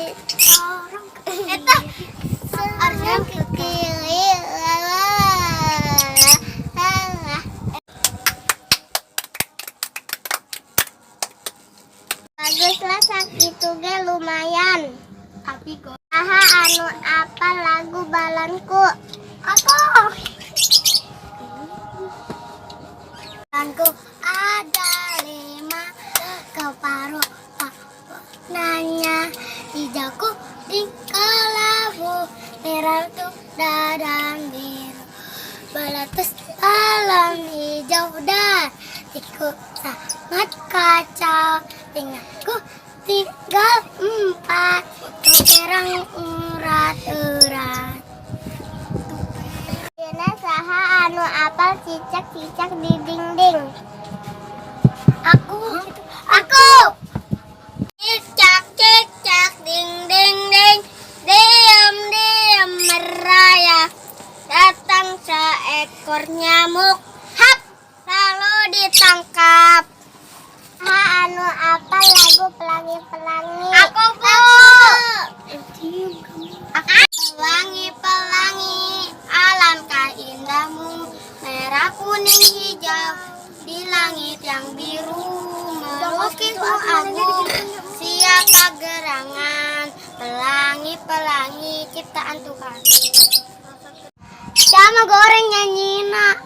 Eta harusnya ke kiri. Baguslah sakitu ge lumayan. Tapi kok aha anu apa lagu balanku? Apa? Balanku ada 5 keparuh nanya hijauku tingkalamu merah tuh dadang biru balatus alam hijau dan tiku sangat kacau tinggalku tinggal 4 kerang urat-urat. Dina saha anu apal cicak-cicak di dinding? Aku cicak ding ding ding diam diam merayap datang seekor nyamuk hap lalu ditangkap. Anu apa lagu pelangi-pelangi? Aku bu. Pelangi-pelangi alangkah indahmu merah kuning hijau di langit yang biru melukismu agung siapa gerangan pelangi-pelangi ciptaan Tuhan. Sama goreng nyanyi nak.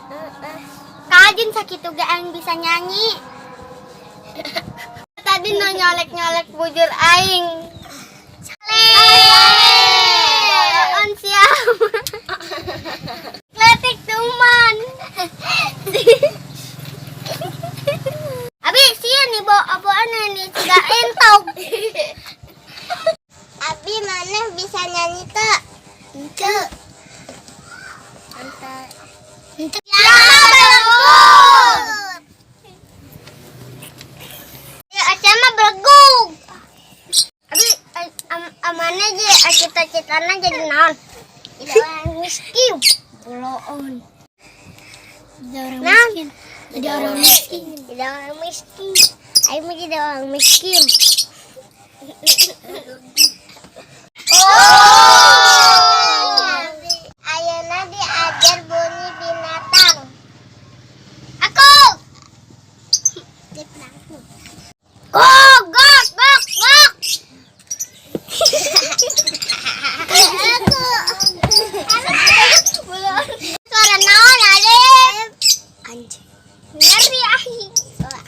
Kajin sakitu ge aing bisa nyanyi. Tadi no nyolek-nyolek bujur aing. On siap. Kletik tuman. Abi sieun nih bo apaan nih sudah entog. Abi mana bisa nyanyi teh? Ente. Ya bagus. Ya acama bergug. Abi amane je cita-citana jadi naon? Jadi orang miskin. Buloon. Jadi orang miskin. Ayo mau jadi orang miskin. Ayeuna diajar bunyi binatang. Aku. Gok. Suara naon Alif? Anjing. Ngeri ahi.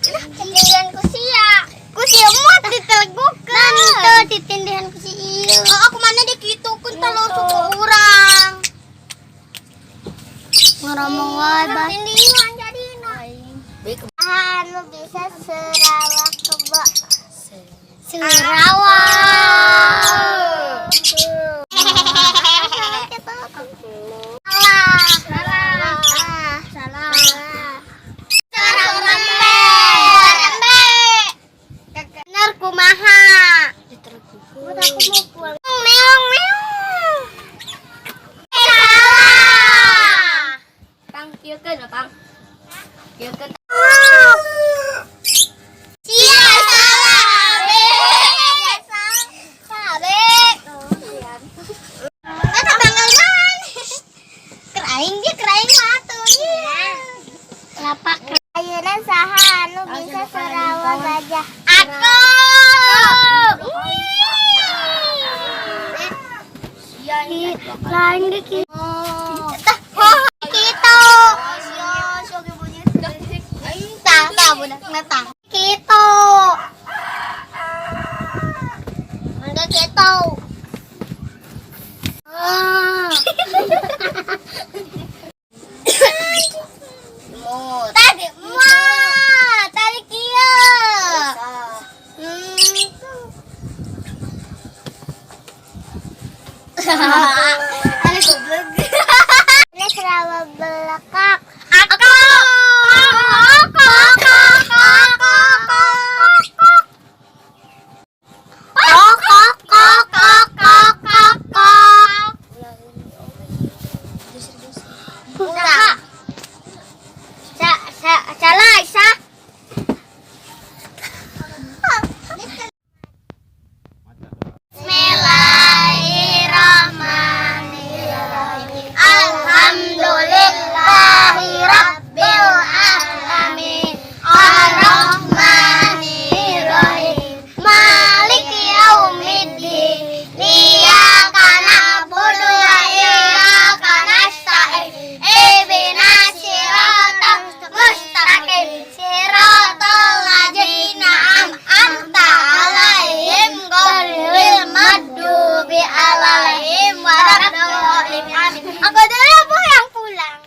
Ketinggian kusia. Kusia mah ditelegukeun. Nanti ditindihan kusia. Oh, aku mana dikitukeun talo suku urang. Ngomong wae bah. Tindihan jadina. Anu bisa serawak kebo. Serawak. Bener kumaha? Aku mau pulang. Meong. Pang kieukeun Pang. Kieukeun. Ayeuna saha anu bisa serawa gajah? Aku. Lain gitu. Tah, kitu. Tah, budak neta. Kitu. Enggak kitu. Tadi kieu. Ada goblok. Ini serawa belakang. Aku. Salah Aisyah. Bismillah. Ako dulu po yang pulang.